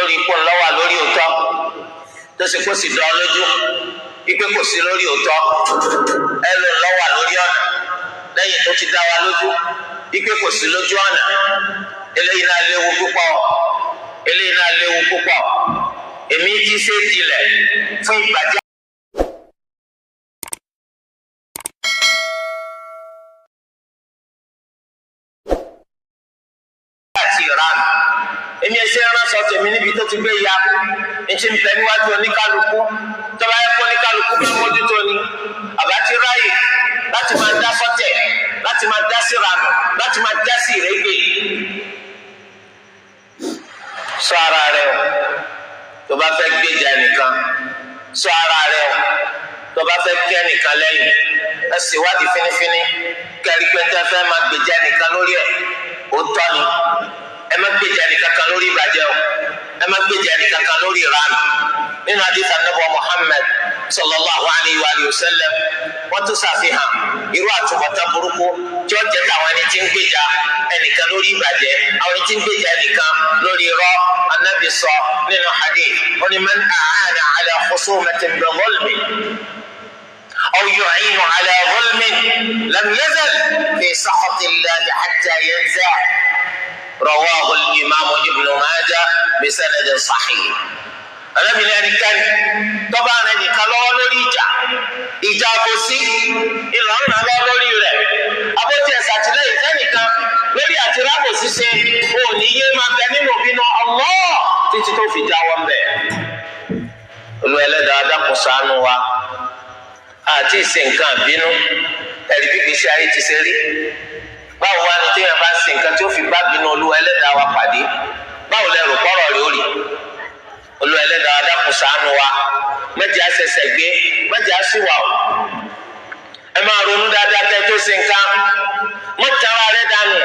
lórí ipò ńlọ́wà lórí òótọ́ tó sì kó sì dán lójú ipe kò sí lórí òótọ́ ẹlò ńlọ́wà lórí ọ̀nà lẹ́yìn tó ti dá wa lójú ipe kò sí lójú ọ̀nà eléyìí náà léwu púpọ̀ èmi ti ṣe dilẹ̀ fún ìbàjẹ́. Èmi ẹsẹ̀ ránṣọ tèmi níbi tó ti gbé ya ẹtí ń bẹ níwájú oníkálukú tọ́ba ẹ̀kọ́ oníkálukú bí mójútó ni àbátí ráyè láti máa dá sọ́tẹ̀ láti máa dá sí ranù láti máa dá sí ìrẹ́gbẹ̀. Sọ ara rẹ o tó bá fẹ́ gbèjà nìkan, sọ ara rẹ o tó bá fẹ́ kẹ́ nìkan lẹ́yìn, ẹ sì wádìí fínífíní kẹ́rì pé ń tẹ́ fẹ́ máa gbèjà nìkan lórí ẹ̀ ó tọ́ ni. Ẹ má gbèjà nìkan kan lórí ìbàjẹ́ o, ẹ má gbèjà nìkan kan lórí ìranù. Nínú hadith Ànábì Muhammad sallallahu alayhi wa sallam wọ́n tún ṣàfihàn irú àtúbọ̀tán burúkú tí ó jẹ́ káwọn ẹni tí ń gbèjà ẹnìkan lórí ìbàjẹ́, àwọn ẹni tí ń gbèjà ẹnìkan lórí irọ́. Ànábì sọ nínú hadith ó ní man a'ana ala khusumatin bi dhulmin aw yu'inu ala dhulmin lam yazal fi sakhatillahi hatta yanza. رواه الإمام ابن ماجه بسند صحيح. alábìnrin ẹnikẹ́ni tọ́ba rẹ̀ nìkan lọ́wọ́ lórí ìjà kò sí ìlànà lọ́wọ́ lórí rẹ̀ abóti ẹ̀sà àtìlẹ́yìn fẹ́nìkan lórí àtirábò ṣíṣe òní yé máa bẹ nínú ìbínú Allah títí tó fi jáwọ́ ń bẹ̀. Olú ẹlẹ́dàá dákun ṣàánú wa àti ìṣe nǹkan àbínú ẹ̀rí bí gbèsè ayé ti ṣe rí. Báwo wá ni téèyàn bá ṣe nǹkan tí ó fi bá bínú Olúwa ẹlẹ́dàá wa pàdé? Báwo lẹ rò pọ́rọ̀ rẹ̀ ó rí? Olúwa ẹlẹ́dàá wa dákun ṣàánú wa, mẹ́jẹ̀ á ṣẹ̀ṣẹ̀ gbé, mẹ́jẹ̀ á sì wà o. Ẹ máa ronú dáadáa kẹ́ tó ṣe nǹkan, mọ́ tara rẹ̀ dànù.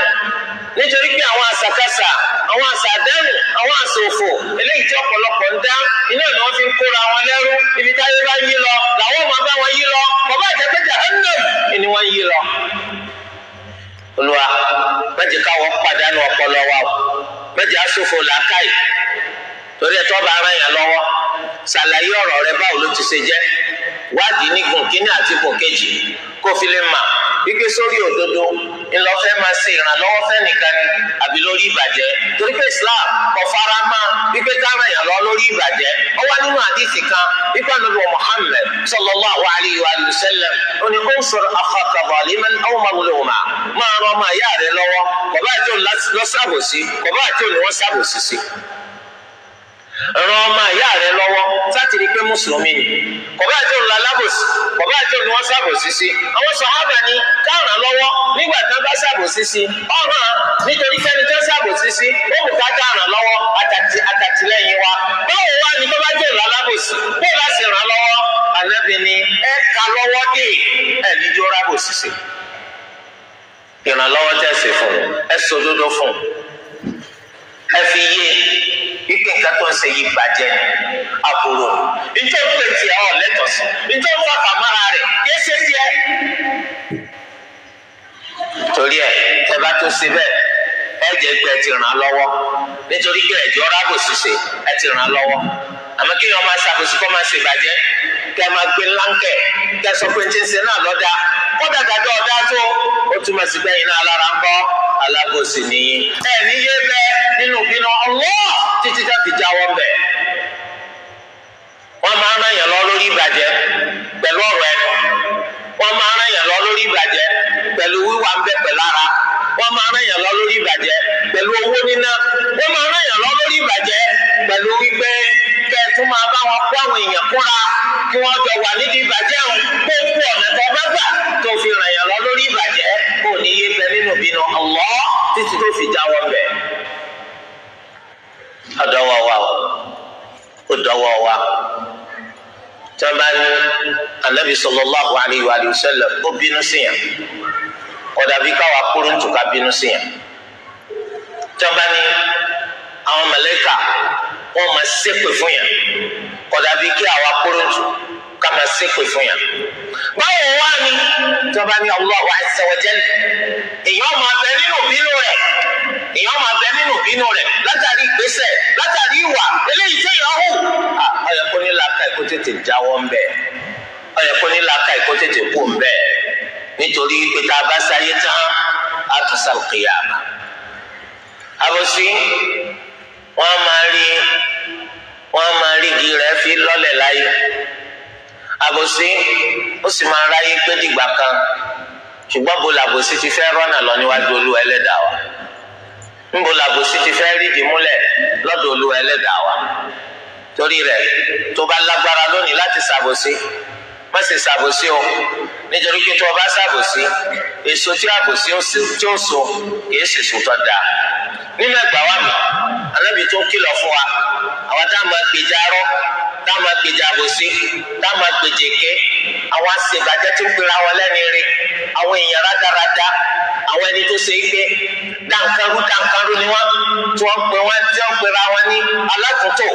Nítorí pé àwọn àṣàkáṣà, àwọn àṣàdánù, àwọn àṣòfò, eléyìí tí ọ̀pọ̀lọpọ̀ ń dá, iná ni wọ́n fi ń kóra wọn lẹ́rú, ibi táyé bá yí lọ, làwọn máa bá wọn yí lọ, bàbá àjẹpẹ́ Jahannam ni wọ́n yí lọ. Olúwa mẹ́jẹ̀ káwọ́ pàdánù ọpọlọ wa o, mẹ́jẹ̀ aṣòfò làákàyè. Torí ẹ̀ tó bá ara yẹn lọ́wọ́ ṣàlàyé ọ̀rọ̀ rẹ báwo ló ti ṣe jẹ́, wádìí ní gùn kínní àti gùn kejì kó fi lè mà wípé sórí òdodo ńlọ fẹ́ máa ṣe ìrànlọ́wọ́ fẹ́nìkan ni àbí lórí ìbàjẹ́. Torí pé Islam kò fara mọ́ wípé kára yẹn lọ lórí ìbàjẹ́. Ó wá nínú àdìsí kan wípé Ànábì Muhammad sallallahu alayhi wa sallam ó ní unsur akhaka zaliman aw mazluma, máa ran ọmọ ìyá rẹ lọ́wọ́ bàbá àti òun lọ sábòsí, bàbá àti òun ni wọ́n sábòsí sí. Ran ọmọ ìyá rẹ lọ́wọ́ láti rí pé mùsùlùmí ni, bàbá àti òun lálábòsí, bàbá àti òun ni wọ́n sábòsí sí. Àwọn sàhábà ní káàràn lọ́wọ́ nígbà tí wọ́n bá sábòsí sí ọ̀ràn, nítorí kẹ́ni tó sábòsí sí ó bùkátà ràn lọ́wọ́ àtàtìlẹ́yìn wa. Báwo wá ní tó bá jẹ́ òun lálábòsí bó bá sì ràn lọ́wọ́? Ànábì ní ẹ ká lọ́wọ́ dé ẹ̀ níjó rábòsí sí. Ìrànlọ́wọ́ tẹ̀sí fún ẹ sòdodo fún ẹ fi yé wípé nǹkan tó ń ṣe yí bàjẹ́ ni àbúrò níjọ́ pé tiẹ̀ ọ̀ lẹ́tọ̀ sí níjọ́ fà kàmára rẹ̀ yé ṣe tiẹ̀. Torí ẹ bá tó ṣe bẹ́ẹ̀ ẹ jẹ́ pé ẹ ti ràn án lọ́wọ́, nítorí pé ẹ̀jọ́ rábò ṣiṣẹ́ ẹ ti ràn án lọ́wọ́. Àmọ́ kí wọ́n máa ṣàkóso kọ́ máa ṣe bàjẹ́ kẹ́ ẹ máa gbé láńkẹ́ kẹ́ ẹ sọ pé ti ń ṣe náà lọ́dà kọ́dà dàdá ọ̀dà tó ó túmọ̀ sí pé iná alára ń bọ́ alábòsí nìyí. Ẹ ní yé bẹ́ẹ̀ nínú ìbínú Allah títí tá fi jáwọ́ bẹ̀. Wọ́n máa ń ràn yàn lọ lórí ìbàjẹ́ pẹ̀lú ọ̀rọ̀ ẹnu. Wọ́n máa ń ràn yàn lọ lórí ìbàjẹ́ pẹ̀lú wíwà ń bẹ pẹ̀lú ara. Wọ́n máa ń ràn yàn lọ lórí ìbàjẹ́ pẹ̀lú owó níná. Wọ́n máa ń ràn yàn lọ lórí ìbàjẹ́ pẹ̀lú wípé kẹ́ ẹ tún máa bá wọn kó àwọn èèyàn kúnra kí wọ́n jọ wà nídìí ìbàjẹ́ òun kó kú ọ̀nà tó bá gbà tó fi ràn yàn lọ lórí ìbàjẹ́ kó ní yé bẹ nínú ìbínú Allah títí tó fi jáwọ́ bẹ̀. Ọ̀dọ́wọ́ wa ó dọ́wọ́ wa. Tí wọ́n bá ní Ànábì sallallahu alayhi wa sallam ó bínú sí yàn, kódà bí káwa kúrú ń tùkà bínú sí yàn. Tí wọ́n bá ní àwọn màláíkà wọ́n máa ṣépè fún yàn, kódà bí kí àwa kúrú ń tù ká máa ṣépè fún yàn. Báwo wá ni tí wọ́n bá ní Allahu azza wa jalla èèyàn máa bẹ nínú bínú rẹ̀, èèyàn máa bẹ nínú bínú rẹ̀ látàrí ìgbésẹ̀, látàrí ìwà eléyìí tẹ̀yìn ọ̀hún ọ̀yẹ̀ kó ní làákà ìkó tètè jáwọ́ ń bẹ̀ ọ̀yẹ̀ kó ní làákà ìkó tètè kú ń bẹ̀ nítorí pé tá a bá sáyé tán á tún sàlùkìyàmà. àbòsí wọ́n máa rí igi rẹ̀ fi lọ́lẹ̀ láyé àbòsí ó sì máa ráyé pé dìgbà kan ṣùgbọ́n bó làbòsí ti fẹ́ rọ́nà lọ níwájú Olúwa ẹlẹ́dàá wa níbo làbòsí ti fẹ́ rí ìdìmúlẹ̀ lọ́dọ̀ Olúwa ẹlẹ́dàá wa torí rẹ̀ tó bá lágbára lónìí láti ṣàbòsí má ṣe ṣàbòsí o nítorí pé tó o bá ṣàbòsí èso tí àbòsí tí ó so kìí ṣèṣò tó dáa nínú ẹgbàá wa mi Ànábì tó kìlọ̀ fún wa àwọn tá a máa gbèjà arọ́ tá a máa gbèjà àbòsí tá a máa gbèjà èké àwọn àṣebàjẹ́ tí ń pera wọn lẹ́ni rí àwọn èèyàn rádaràda àwọn ẹni tó ṣe é gbé dáńkárú ni wọ́n tí wọ́n pera wọn ní alátúntò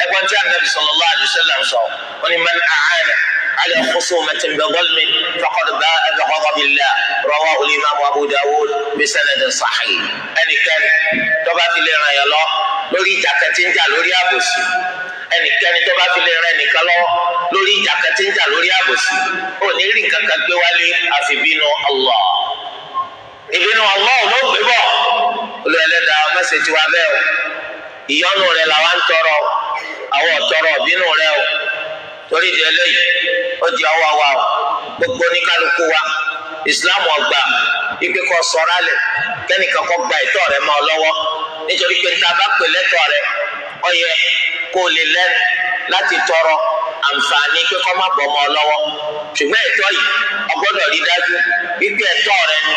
ẹgbọ́n tí Ànábì sallallahu alaihi wasallam sọ wọn ni man a'ana على خصومة بظلم فقد باء بغضب الله رواه الإمام أبو داود بسند صحيح ẹnì kan tó bá fi lè ràn yàn lọ lórí ìjà kan tí ń jà lórí àbòsí ẹnikẹ́ni tó bá fi lè ràn ẹnìkan lọ́wọ́ lórí ìjà kan tí ń jà lórí àbòsí ò ní rí nǹkan kan gbé wálé àfi ìbínú Allah ìbínú Allah ló gbé bọ̀ olùẹlẹ́dàá mẹ́sẹ̀ tí wàá bẹ́ẹ̀ o ìyọ́nú rẹ̀ làwọn ń tọrọ àwọn ọ̀tọrọ ìbínú rẹ̀ o torí di eléyìí ó di ọwọ́ wa o gbogbo oníkálukú wa ìsìláàmù ọgbà ike kọ sọ̀rọ̀ alẹ̀ kẹ́nìkan kọ́ gba ẹ̀tọ́ rẹ̀ mọ́ ọ lọ́wọ́ nítorí pé níta bá pè lẹ́tọ̀ rẹ̀ ó yẹ kó o lè lẹ́nu láti tọrọ àǹfààní pé kọ́ má bọ́ mọ́ ọ lọ́wọ́ ṣùgbọ́n ẹ̀tọ́ yìí o gbọ́dọ̀ rí dájú wípé ẹ̀tọ́ rẹ̀ ni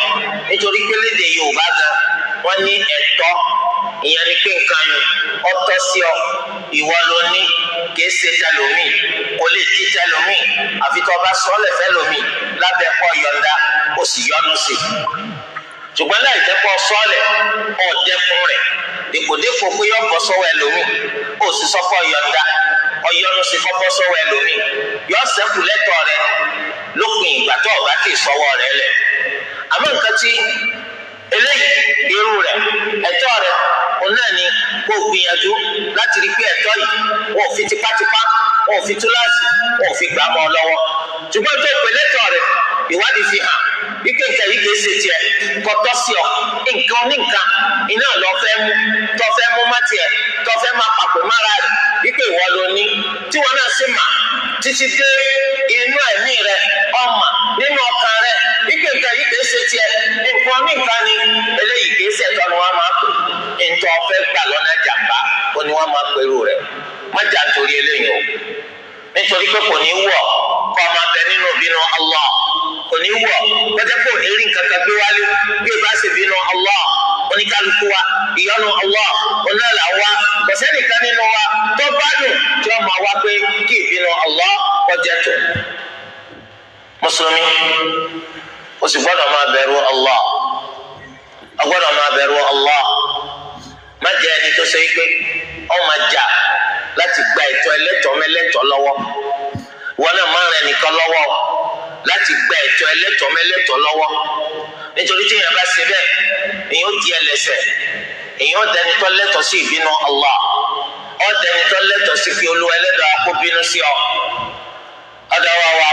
nítorí pé lédè Yorùbá gan wọ́n ní ẹ̀tọ́ ìyẹn ni pé nǹkan yìí ó tọ́ sí ọ ìwọ ló ní kìí ṣe tẹlómi kò lè di tẹlómi àfi tó bá sọ lẹ fẹlómi lábẹ́ pọ yọ̀ǹda ó sì yọ́nú sí i ṣùgbọ́n láì jẹ́ pọ sọlẹ ọdẹkùn rẹ dèpòdèpò pé yọ bọ́ sọ́wọ́ ẹlòmí ó sì sọ pọ yọ̀ǹda ọyọ́nú sí kọ bọ́ sọ́wọ́ ẹlòmí yọ ṣẹ́kù lẹ́tọ̀ọ́ rẹ lópin ìgbà tó ọba kì í sọ́wọ́ rẹ lẹ àmọ́ nǹkan tí eléyìí irú rẹ ẹ̀tọ́ rẹ òun náà ni kó gbìyànjú láti rí pé ẹ̀tọ́ yìí wọn ò fi tipátipá wọn ò fi túláàsì wọn ò fi gbà mọ́ ọ lọ́wọ́ ṣùgbọ́n tó pè lẹ́tọ̀ rẹ̀ ìwádìí fi hàn wípé nǹkan yìí kìí ṣe tiẹ̀ kò tọ́ sí ọ nǹkan oníǹkan iná lọ fẹ́ mú tọ́ fẹ́ mú má tiẹ̀ tọ́ fẹ́ má papò mára rẹ̀ wípé ìwọ ló ní tí wọn náà sì mà títí dé inú ẹ̀mí rẹ̀ ọmọ nínú ọkàn rẹ̀ wípé nǹkan yìí kìí ṣe tiẹ̀ nǹkan oníǹkan ni eléyìí kìí ṣe tọ́ ni wọ́n máa pè ntọ́ fẹ́ gbà lọ́nà jàmbá ó ní wọ́n máa pẹ̀lú rẹ̀ má jà torí eléyìí o nítorí pé kò ní wọ̀ kọ́ ọmọ abẹ nínú ìbínú Allah kò ní wọ̀ pẹ́tẹ́ kò ní rí nǹkan kan gbé wálé bí o bá sì bínú Allah oníkálukú wa ìyọ́nú Allah onáàlà wa kò sẹ́nìkan nínú wa tó bá dùn tí wọ́n máa wá pé kí ìbínú Allah kọjá tó mùsùlùmí o sì gbọ́dọ̀ máa bẹ̀rù Allah ọgbọ́dọ̀ máa bẹ̀rù Allah má jẹ́ ẹni tó ṣe pé ọ máa jà láti gba ẹ̀tọ́ ẹlẹ́tọ̀ọ́ mẹ́lẹ́tọ̀ọ́ lọ́wọ́ wọn náà máa ràn nìkan lọ́wọ́ láti gba ẹ̀tọ́ ẹlẹ́tọ̀ọ́ mẹ́lẹ́tọ̀ọ́ lọ́wọ́ nítorí tí èèyàn bá ṣe bẹ́ẹ̀ èèyàn ó di ẹlẹ́ṣẹ̀ èèyàn ó dẹni tó lẹ́tọ̀ọ́ sí ìbínú Allah ó dẹni tó lẹ́tọ̀ọ́ sí kí Olúwa Ẹlẹ́dàá kó bínú sí ọ ọ̀dọ̀ wa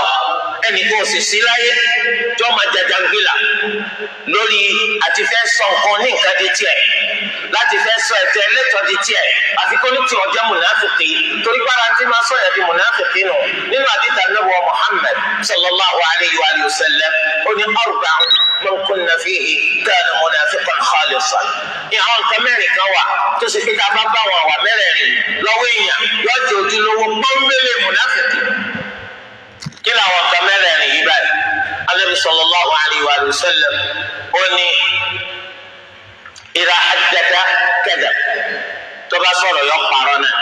ẹnì kan ò sì sí láyé tí wọ́n máa jàjàngbìlà lórí àti fẹ́ sọ nǹkan ní nǹkan di tiẹ̀ láti fẹ́ sọ ẹ̀tọ́ ẹlẹ́tọ̀ọ́ di tiẹ̀ àfi kó ní tí wọ́n jẹ́ mùnáfìkì torí pàrọ̀ àti máa sọ yẹn di mùnáfìkì nù nínú àdìtà Ànábì Muhammad sallallahu alayhi wa sallam ó ní arba'un man kunna fihi kana munafiqan khalisan ní àwọn nǹkan mẹ́rin kan wà tó ṣe pé ká bá bá wọn wà mẹ́rẹ̀ẹ̀rin lọ́wọ́ èèyàn yóò jẹ́ ojúlówó pọ́nbélé mùnáfìkì kí làwọn nǹkan mẹ́rẹ̀ẹ̀rin yìí báyìí Ànábì sallallahu alayhi wa sallam ó ní idha haddatha kadhab tó bá sọ̀rọ̀ yọ parọ́ náà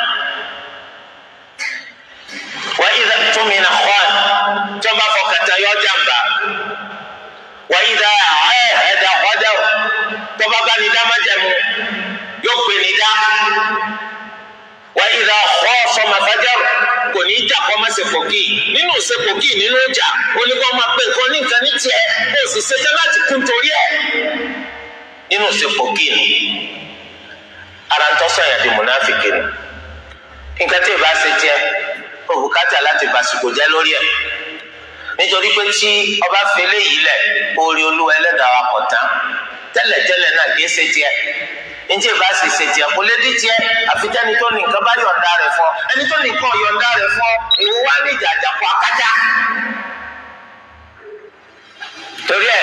wa idha tumina khan tó bá fọkàtà yọ jàmbá wa idha ahada ghadar tó bá bá ní dá májẹ̀mú yóò gbé ní dá wa idha khasama fajar kò ní í jà kọ́ máa ṣe pòkì nínú ṣe pòkì nínú ìjà oníkọ́ máa pè nǹkan ní nǹkan ní tiẹ̀ ó sì ṣetán láti kún torí ẹ̀ nínú ṣe pòkì ni ara ń tọ́sọ̀ yẹn di mùnáfìkì ni nǹkan tí ìbá ṣe jẹ́ òbúkátà láti bàṣìkò jẹ́ lórí ẹ̀ nítorí pé tí ọba fẹlẹ́ yìí lẹ̀ orí olúwa ẹlẹ́dàá wa kọ̀ tán tẹ́lẹ̀tẹ́lẹ̀ náà kì í ṣe tiẹ̀ njẹ ìbá sì ṣe tiẹ̀ kò lè dí tiẹ̀ àfitẹ́ni tó ní nǹkan bá yọ̀ǹda rẹ̀ fún ọ ẹni tó ní nǹkan yọ̀ǹda rẹ̀ fún ọ ìwọ wá ní ìjà àjàpọ̀ akájá torí ẹ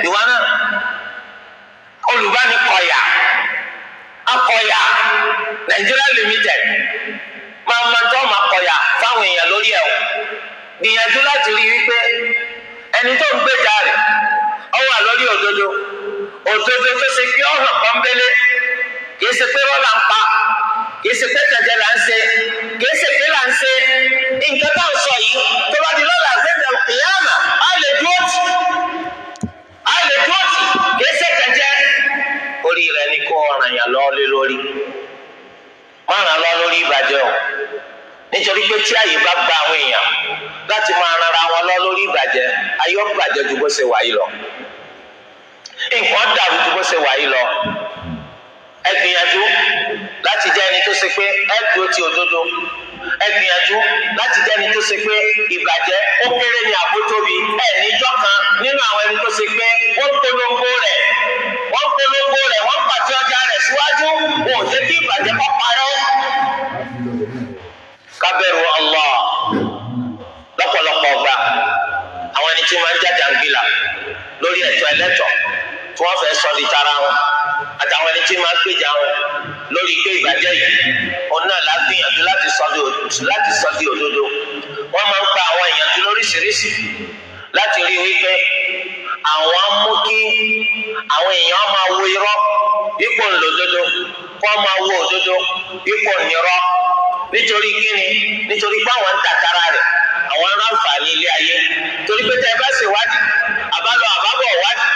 ìwọ náà olùbánikọ̀yà akọ̀yà Nigeria Limited máa tó máa kọ̀yà fáwọn èèyàn lórí ẹ̀ o gbìyànjú láti rí wípé ẹni tó ń gbèjà rẹ̀ ó wà lórí òdodo tó ṣe pé ọ̀ràn pọ́nbélé kìí ṣe pé rọ́lá ń pa kìí ṣe pé tẹ̀jẹ̀ là ń ṣe kìí ṣe pé là ń ṣe nǹkan tá à ń sọ yìí tó bá di lọ́la àgbẹ̀dẹ̀ ìyáàmà á lè dúró tì kìí ṣe tẹ̀jẹ̀ orí rẹ̀ ní kó ọ̀ràn yàn lọ́ lé lórí má ràn lọ́ lórí ìbàjẹ́ o nítorí pé tí àyè bá gba àwọn èèyàn láti máa rara wọn lọ lórí ìbàjẹ́ ayé ó bàjẹ́ ju bó ṣe wà yìí lọ nǹkan dàrú ju bó ṣe wà yìí lọ ẹ gbìyànjú láti jẹ́ ẹni tó ṣe pé ẹ dúró ti òdodo ẹ gbìyànjú láti jẹ́ ẹni tó ṣe pé ìbàjẹ́ ó kéré ní àbótóbi ẹ níjọ́ kan nínú àwọn ẹni tó ṣe pé wọ́n polongo rẹ̀ wọ́n pàtẹ ọjà rẹ̀ síwájú wọn ò jẹ́ kí ìbàjẹ́ kó parẹ́. kábẹ́rù Allah lọ́pọ̀lọpọ̀ ọgbà àwọn ẹni tí máa ń jàjàngbìlà lórí ẹ̀tọ́ ẹlẹ́tọ̀ọ́ tí wọ́n fẹ́ sọ di tara wọn àtàwọn ẹni tí máa ń gbèjà wọn lórí pé ìbàjẹ́ yìí òun náà lágbìyànjú láti sọ di òdodo wọ́n máa ń gba àwọn ìyànjú lóríṣiríṣi láti rí wípé àwọn mú kí àwọn èèyàn máa wo irọ́ ipò ńlòdodo kó máa wo òdodo ipò nírọ́ nítorí kíni nítorí pé àwọn ń tàkárà rẹ̀ àwọn aráàlú ilé ayé torí pé tẹ́ ẹ bá ṣèwádìí àbálọ àbábọ̀ wádìí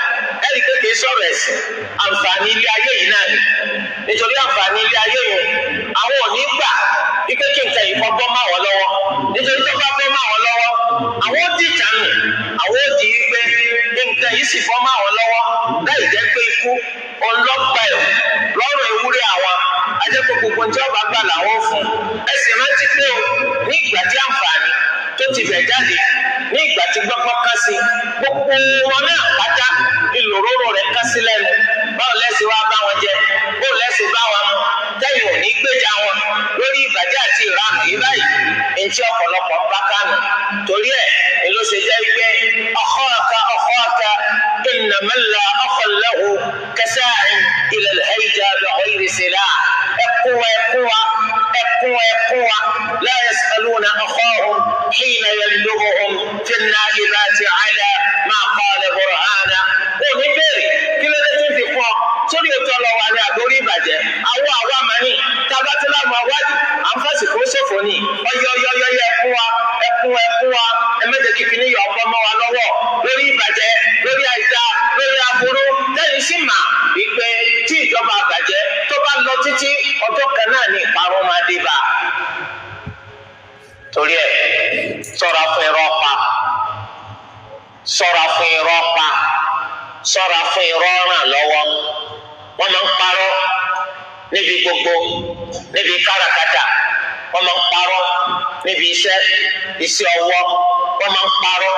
ẹ̀rí pé kìí sọ̀rọ̀ ẹ̀sìn àǹfààní ilé ayé yìí náà ni nítorí àǹfààní ilé ayé yìí àwọn ò ní gbà ike kí nǹkan yìí kọ́ bọ́ máa wọ́n lọ́wọ́ nítorí tó bá bọ́ máa wọ́n lọ́wọ́ àwọn ó di ìjànù àwọn ó di wípé nǹkan yìí sì bọ́ máa wọ́n lọ́wọ́ láì jẹ́ pé ikú ọlọ́gbà ẹ̀ lọ́rùn ewúrẹ́ àwọn ajẹ́pọ̀ gbogbo tí ọba gbà làwọn fún ẹ sì rántí pé o ní ìgbà tí àǹfààní tó ti bẹ̀ jáde ní ìgbà tí gbọ́gbọ́ ká sí gbogbo wọn náà pátá ìlòróró rẹ̀ ká sí lẹ́nu báwo lẹ́sìn wá bá wọn jẹ báwo lẹ́sìn bá wọn mu tẹ́yìn ò ní gbèjà wọn lórí ìbàjẹ́ àti ìranù yìí báyìí etí ọ̀pọ̀lọpọ̀ ń bá kánù torí ẹ̀ ni ló ṣe jẹ́ wípé akhaka innaman la akha lahu kasa'in ila al-hayja bighayri silah ẹkún wa la yas'aluna akhahum hina yandubhum fi an-na'ibati ala ma qala burhana ó ní bèrè kí ló dé tí ń fi fún ọ sórí ètò ọlọ́wà ní àgbórí ìbàjẹ́ àwọn àwa màní tabatila mọ wádìí à ń fásitì ṣòfò ní ọyọyọyọyọ ẹkún wa ẹmẹjẹ kíkiri yọ ọgbọ́n mọ́ wa lọ́wọ́ lórí ìbàjẹ́ lórí àìdá lórí aburú lẹ́yìn sí mà wípé tí ìjọba àbàjẹ́ tó bá lọ títí ọjọ́ kan náà ní ìparun máa dé bá torí ẹ ṣọ́ra fún irọ́ pa ṣọ́ra fún irọ́ ràn lọ́wọ́ wọ́n máa ń parọ́ níbi gbogbo níbi káràkátà wọ́n máa ń parọ́ níbi iṣẹ́ ọwọ́ wọ́n máa ń parọ́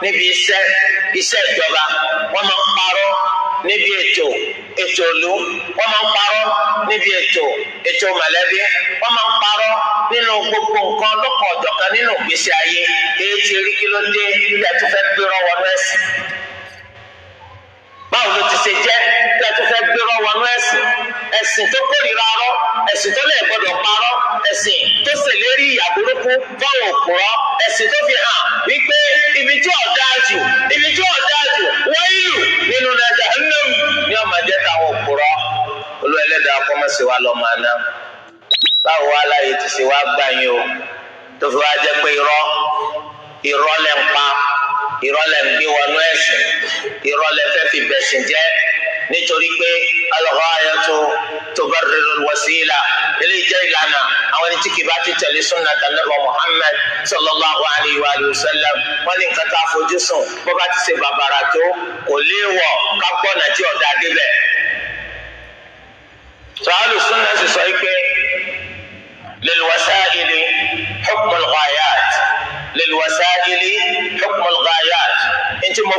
níbi iṣẹ́ ìjọba wọ́n máa ń parọ́ níbi ètò ìlú wọ́n máa ń parọ́ níbi ètò mọ̀lẹ́bí wọ́n máa ń parọ́ nínú gbogbo nǹkan lọ́kàn ọ̀jọ̀kan nínú ìgbésí ayé èyí tí rí kí ló dé tẹ́tù fẹ́ gbérọ wọnú ẹ̀sìn báwo ló ti ṣe jẹ́ tẹ́tù fẹ́ gbérọ wọnú ẹ̀sìn tó kórìíra arọ́ ẹ̀sìn tó lè gbọdọ̀ parọ́ ẹ̀sìn tó ṣèlérí ìyà burúkú fáwọn òpùrọ́ ẹ̀sìn tó fi hàn wípé ibi tí ọ̀dáa jù wọ́n ìlú nínú Jahannam ní ọmọdé táwọn òpùrọ́ olú ẹlẹ́dàá kọ́mọ́sí wa lọ́ọ́ máa ná báwo wá láyé ti ṣe wá gbà yín o tó fi wá jẹ́ pé irọ́ lẹ́ ń pa irọ́ lẹ́ ń gbé wọnú ẹ̀sìn irọ́ lẹ́ fẹ́ fi bẹ̀sìn jẹ́ nítorí pé al-ghayatu tubarriru al-wasila eléyìí jẹ́ ìlànà àwọn ẹni tí kì bá ti tẹ̀lé sunnata Nabi Muhammad sallallahu alayhi wa sallam wọ́n ní nǹkan tá a fojú sùn bó bá ti ṣe bàbàrà tó kò léèwọ̀ ká gbọ́nà tí ọ̀dà débẹ̀. sọ Ahlus Sunnah sì sọ pé lil-wasa'il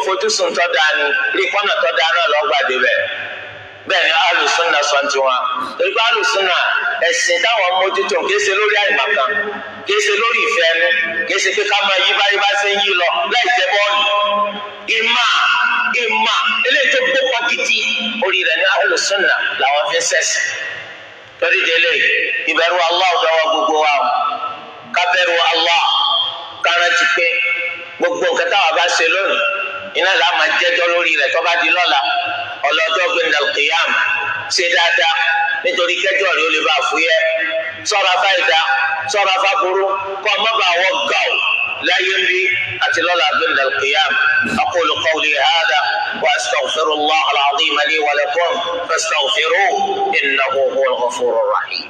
fojúsùn tó dáa ni rí kọ́nà tó dáa náà lọ́gbàdé bẹ́ẹ̀. bẹ́ẹ̀ ni alùsùnà sọ tiwọn torí pé alùsùnà ẹ̀sìn táwọn mójútó kìí ṣe lórí àìmọ̀kan kìí ṣe lórí ìfẹ́ ẹnu kìí ṣe pé ká máa yí báyìí bá ṣe ń yí lọ láì jẹ bọ́ọ̀lù ìmà eléyìí tó gbópa gidi orí rẹ̀ ní alùsùnà làwọn fi ń ṣẹ̀sìn torí délé ìbẹ̀rù Allah dọwọ́ gbogbo wa o ká bẹ̀rù Allah ká rántí pé gbogbo nǹkan táwọn bá ṣe lónìí iná làá máa jẹ́jọ́ lórí rẹ̀ tó bá di lọ́la ọlọ́jọ́ gbẹ̀ndàl qiyam ṣe dáadáa nítorí kẹjọ́ rẹ̀ ó lè bá fúyẹ́ ṣọ́ra fáìdá ṣọ́ra fáburú kọ́ ọmọ bá wọ́ gàù láyé ń bí àti lọ́la gbẹ̀ndàl qiyam aqulu qawli hadha wa astaghfirullaha al-azim li wa lakum fastaghfiruhu innahu huwal ghafurur rahim.